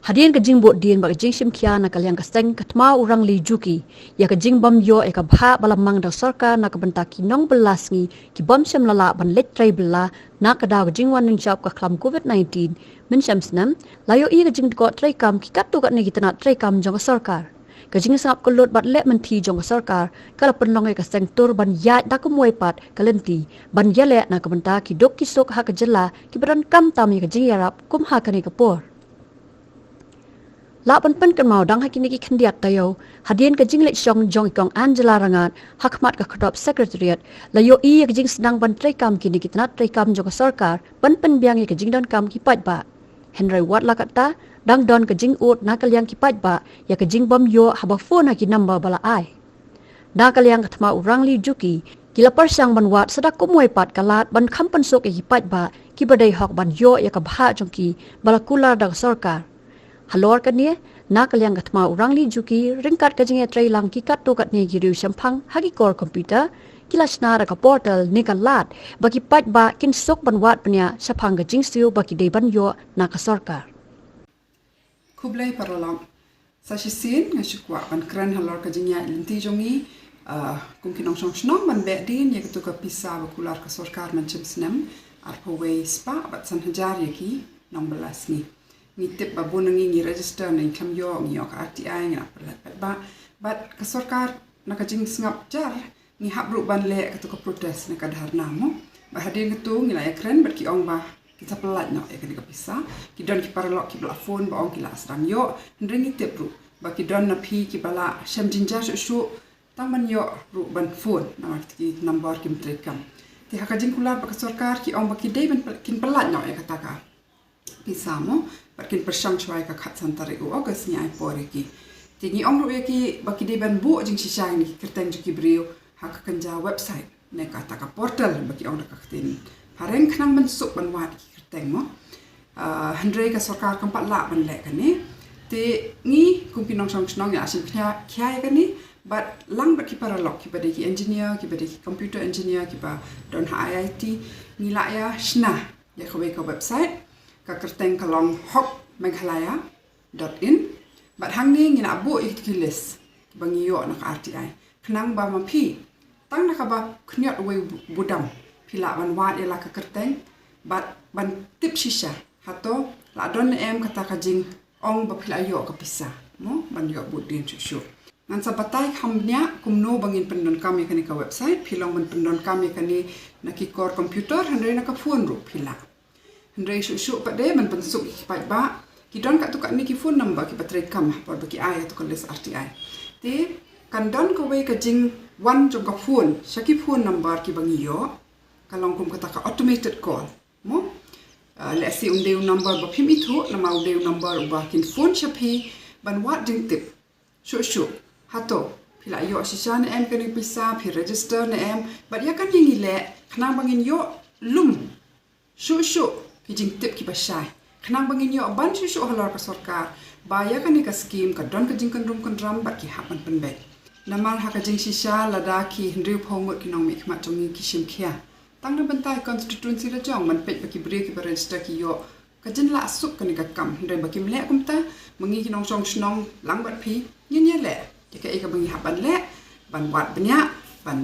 Hadian ke jing bot dien ba jing sim kia na kaliang kaseng katma urang li juki ya ke jing bam yo e ka bha balamang da sarkar na ka banta ki nong belas ngi ki bam sem lala ban let trai bela na ka da jing wan ning jap ka klam covid-19 min sam snam layo i ke jing ko trai kam ki kat tu ka ni kitna trai kam jong sarkar ka jing sap ko lot bat let man thi jong sarkar kala penlong e ka seng tur ban ya da ko muai pat kalenti ban yale na ka banta ki dok ki sok ha ka JYLLA ki baran kam tam ka jing yarap kum ha ka ni ka por Lapan pen kan mau dang hakini ki khendiat tayo hadian ka jinglet shong jong ikong Angela rangat hakmat ka khadop secretariat layo i ka jing sedang ban trai kam kini kitna trai kam jong sarkar ban pen biang ka jing don kam ki paidbah Henry wat la kata dang don ka jing ut na kalyang ki paidbah ya ka jing bom yo haba phone ki number bala ai na kalyang katma urang li juki kila persang ban wat sadak ko muai pat kalat ban khampan sok ki paidbah ki badai hok ban yo ya ka bha jong ki bala kula da sarkar Halor kan ni na kalyang katma urang li juki ringkat ka jingiatreilang ki kat to kat ni giriu sampang hagi kor komputer kila snara ka portal ni ka lat bagi paidbah kin sok ban wat pnya sapang ka jingsiu bagi dei ban yo na ka sarkar Kublai paralam sasisin ngasukwa ban kran halor ka jingia linti jongi kum kinong song snong ban be din ya ka pisa bakular ka sarkar man chimsnam arpaway spa bat san hajar yaki nombelas ni ngitip babun ngi register nang kam yo ngi ok RTI ngi apalat ba but ka sarkar nakajing sngap jar ngi habru ban le ka to protest na kadhar namo ba hadin tu ngi la ekran bat ki ong ba kita pelat no e ka pisa ki don ki paralok ki bla phone ba ong ki la asram yo ndring ngitip ru ba ki don na phi ki bala sham jinja shu taman yo ru ban phone na ki number ki mtrekam ti hakajing kula ba ka sarkar ki ong ba ki dei ban kin pelat no e kata ka pisa mo Barkin persang chwai ka khat santare u August ni ai pore ki. Tingi ong ru ki baki de ban bu jing sisai ni kerteng ju ki brio hak kanja website ne ka ta ka portal baki ong ka ktin. Hareng khnang ban suk ban wat ki kerteng mo. Handre ka sarkar kampat la ban le ka ni. Te ngi kumpinong song snong ya asim kya ka ni but lang baki paralok ki bade ki engineer ki bade ki computer engineer ki ba don IIT ni la ya shna ya ka website ka kerteng kalong hok meghalaya.in bat hang ni ngina abu ikilis bangi yo nak RTI khnang ba ma phi tang na ka ba khnyot we budam phila ban wat ela ka kerteng bat ban tip shisha hato la don em kata ka jing ong ba phila yo ka pisa mo ban yo budin chu nan sa batai khamnya kumno bangin pendon kami kani ka website philong ban pendon kami kani nakikor computer handre na ka phone ru phila Handrai syuk pada man pensuk ki paidbah ki don kat tukak ni ki phone number ki batrai kam par bagi ai to koles RTI te kan don ko we ka jing wan jong ka phone shaki phone number ki bangi yo kalong kum kata ka automated call mo let's say unde number ba phim ithu nama unde number ba kin phone shapi ban wat jing tip syuk hato pila yo sishan em kan pisa phi register na em bat ya kan ni le khna bangin yo lum syuk ki jing tip ki basai khnang bangin yo ban shu halor ka sarkar ba ya kan ka scheme ka don ka jing kan rum kan ram ba ki hapan pen be namal ha ka jing shisha lada ki hndriu phongot ki nong mi khma chongi ki sim khia tang na bantai constituency la jong man pe ba ki bre ki register ki yo ka jin la sup kan ka kam ndai ba ki mle kum ta mangi ki nong song snong lang bat phi yin ye le ki ka e ka bangi hapan le ban wat bnya ban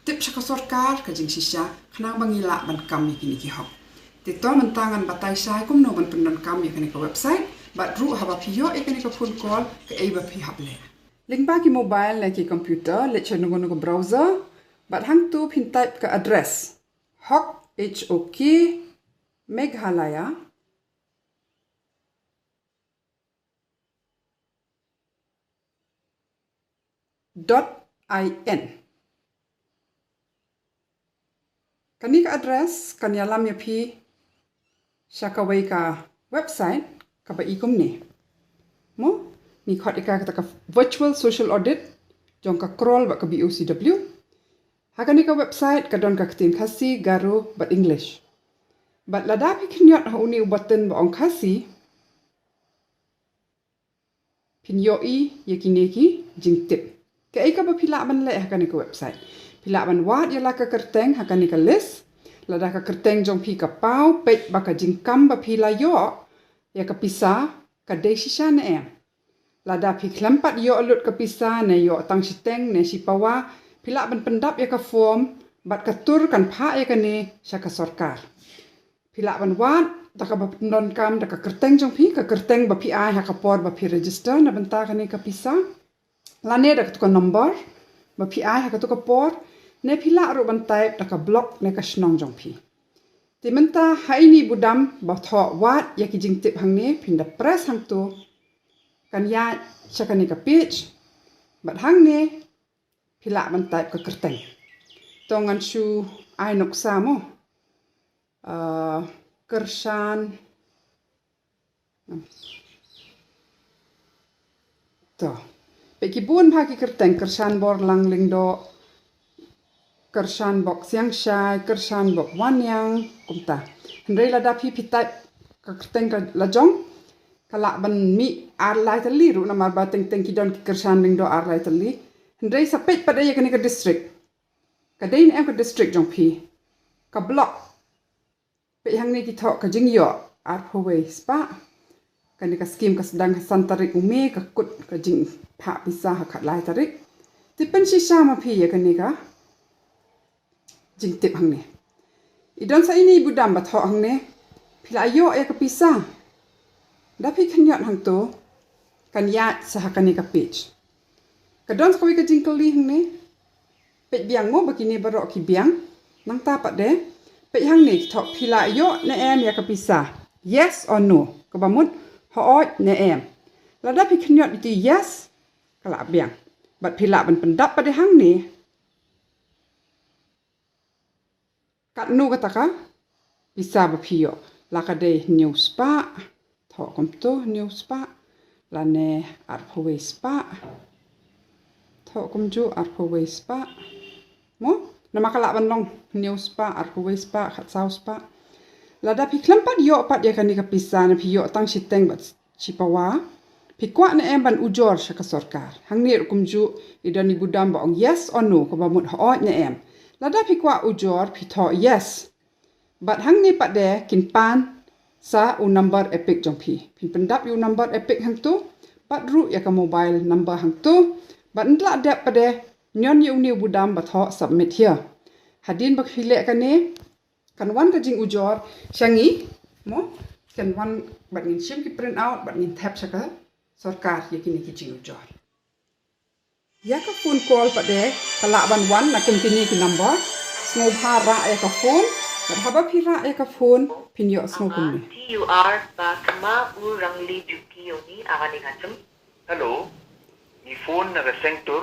tip sa ka sarkar ka jing shisha khnang bangi la ban kam ki ni ki hok Tito mentangan batai sai kum no ban pendon kami kani ka website bat ru haba pio e kani ka phone call ka e ba pi hable link ba ki mobile la ki computer le chano ko browser bat hang tu pin type ka address hok Meghalaya .in kani ka address kan yalam ya pi Shakaway ka website ka ba ikum ni mo ni khot ika ka virtual social audit jong ka crawl ba ka BOCW hakani ka website ka don ka tin khasi garo ba English but lada pi knyot ha uni button ba ong khasi pinyo i yakineki jingtip ka ika ba pila ban le hakani ka website pila ban wat yala ka kerteng hakani ka list lada ka kerteng jong pi ka pau pet ba ka jingkam ba pila yo ya ka pisa kadai shisha na lada pi klampat yo alut ke pisa ne yo tang siteng ne si pawa pila ban pendap ya ka form bat katur kan pha ya ka ne sya ka sarkar pila ban wat da ka non kam da ka kerteng jong pi ka kerteng ba pi ai ha ka por ba pi register na benta ka ne ka pisa la ne da ka number ba pi ai ha ka to ka por ne pila ro ban type da ka block ne ka snong jong pi ti menta hai ni budam ba tho wat ya ki jing tip hang ne pin da press hang tu kan ya syakani ka page bat hang ne pila ban type ka kerteng tongan shu ai nok samo kershan to pe ki bun pha ki kerteng kershan bor lang ling do kershan bok siang shai kershan bok wan yang kumta hendrai lada pi type ka kerteng ka lajong kala ban mi ar lai tali ru na mar ba teng teng ki don ki kershan ling do ar lai tali hendrai sapet pada ya kani ka district ka dain em ka district jong pi ka block pe hang ni ki tho ka jing yo ar phowei spa kani ka scheme ka sedang santarik ume ka kut ka jing pha pisa ha khat lai tarik ti pen si sha ma phi ya kani ka jing tip hang ne idon sa ini budam ba tho hang ne phila yo ya ka pisa da pi kan yat hang to kan ya sa kani ka page ka don ko ka jing kali hang ne pe biang mo bakini barok ki biang nang ta pat de pe hang ni thok phila yo na em ya ka pisa yes or no ka bamut ho oi na em la da pi khnyot ti yes kala biang bat phila ban pendap pa de hang ni kat nu ka taka pisa ba phio la ka de news pa thok kom to news pa la ne ar phoi spa thok kom ju ar phoi spa mo na makala bandong news pa ar phoi spa khat sau spa lada pi klampat yo pat ya kan ka pisa na pi yo tang siteng bat chipawa pi kwa na em ban ujor sha ka sarkar hang ni kum ju idan ni budam ba ong yes or no ko ba mut ho na em lada pi kwa ujor pi tho yes bat hang ni pat de kin pan sa u number epic jong pi pin pendap u number epic hang tu pat ru ya ka mobile number hang tu bat ndla de pa de nyon yu ni budam ba tho submit here hadin bak hile ka ne kan wan ka jing ujor shangi mo kan wan bat ngin shim ki print out bat ngin tap saka sarkar ye kini ki jing ujor ya ka phone call pa de kala ban wan na kum kini ki number snow phara ya ka phone bat haba phira ya ka phone pin yo snow kum ni TUR ba kama urang li jukiyo ni akani ngachum hello ni phone na sector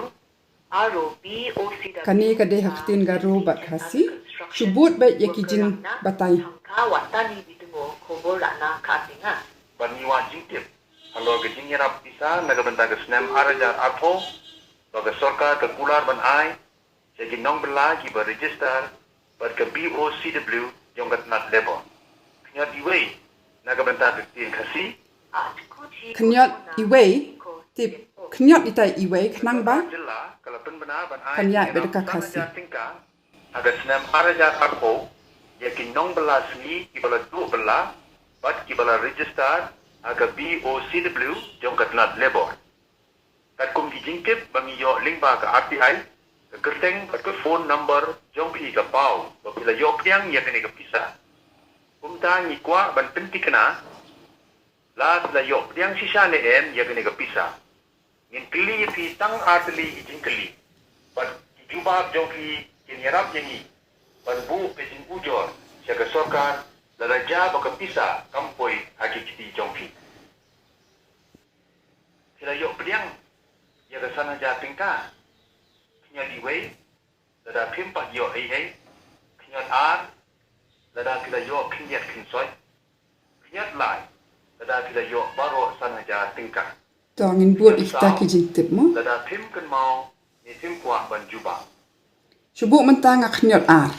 ROBOC kani ka de haktin garo bat khasi shubut ba ye ki jing batai ka watani bitungo khobor na khasinga baniwa jingtip halo ke jingira pisa naga benta ke snam arajar atho baga sarkar ke kular ban ai segi nong bela ki ba register bar ke BOCW jongat nat lebo knya diwei naga benta ke tin khasi knyot iwei tip knyot itai iwei khnang ba JYLLA kalau pen benar ban ai kanya bedaka khasi aga snam arajar atho yakin nong bela sni ki bala du bela bat ki bala register aga BOCW jongat nat lebo kat kum di jingtip bangi yo link ba ka RTI ke kerteng bat ke phone number jong pi ka pau bila yo kyang ya kene ka pisa kum ta ni kwa ban penti kana la yo kyang sisa ne em ya kene ka pisa ngin kli pi tang artli jing kli bat jubab jong pi kinirap yangi ban bu pe jing ujor sia ka sarkar la raja ba ka pisa kampoi hakiki jong pi sila yo kyang ya ka sana ja tingka knya diwei lada pimpa yo ai knya ar lada kila yo knyat kinsoi knyat lai lada kila yo baro sana ja tingka tongin buat ikta ki jing tip mo lada pim kan mau ni pim kwa ban juba shubuk mentang knyot ar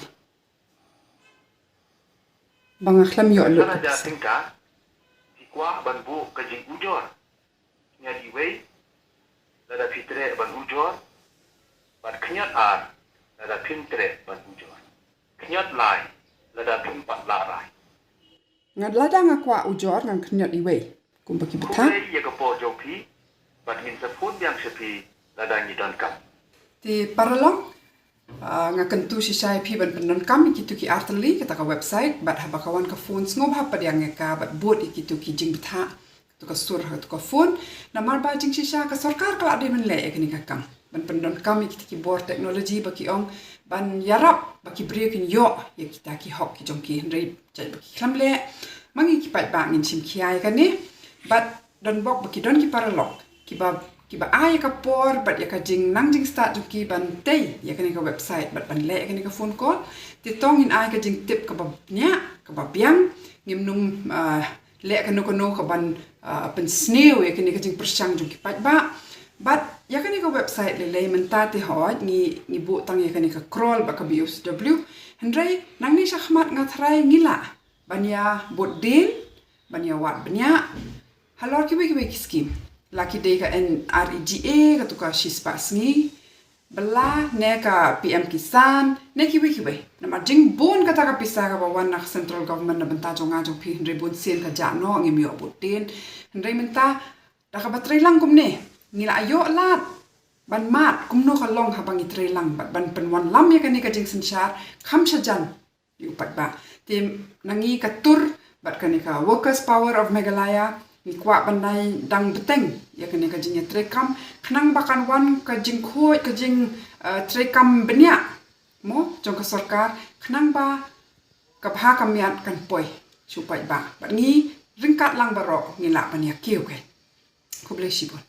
bang khlam yo lu sana ja tingka ti kwa ban bu ka jing ujor knya diwei lada fitre ban ujor bat knyat ar lada pim tre ban ujor knyat lai lada pim pat la rai ngad lada ngakwa ujor ngang knyot iwei kumbaki betha Kublai ya kapo jopi bat min sapun yang sepi ladani don kam. ti paralong nga kentu si sai pi ban pendon kam ikitu ki arteli kita ka website bat haba kawan ka phone ngob ha padiang ka bat bot ikitu ki jing betha tu ka sur ha tu ka phone namar ba jing sisa ka sarkar ka ade men le ekni ka kam ban pendon kam ikitu ki bor teknologi baki ong ban yarap baki break in yo ya kita ki hok ki jong ki rei jai baki klamle mangi ki pat ba ngin sim kiai ka ni bat don bok baki don ki paralong ki ba ai ka por bat ya ka jing nang jing start ju ki ban tei ya ka ni ka website bat ban le ka ni ka phone call ti tong in ai ka jing tip ka ba nya ka ba biang ngim nung le ka no ka ban pen sneu ya ka ni ka jing persang ju ki pat ba bat ya ka ni ka website le menta ti hot ni bu tang ya ka ni ka scroll ba ka BSW hendrai nang ni shahmat ngatrai ngila ban ya bot din ban ya wat bnya halor ki wi skim laki day ka NREGA ka tu ka shispa sngi bela ne ka PM Kisan ne ki na ma jing bon ka ta ka pisa ka bawan na central government na benta jonga jong pi hendrai bon sen ka jano ngi mi obutin hendrai menta da ka batreilang kum ne ngila ayo lat ban mat kum no ka long ha bangi treilang ban penwan lam ya ka ni ka jing synshar kham shajan yu pat ba tim nangi ka TUR bat ka ni ka workers power of Meghalaya ni kwa bandai dang beteng ya kene ka jing trekam khnang bakan wan ka jingkhuid ka jing trekam benya mo jong ka sarkar khnang ba ka bha kamiat kan poi supai ba ngi ringkat lang baro ngila pania kiu ke kublai sibon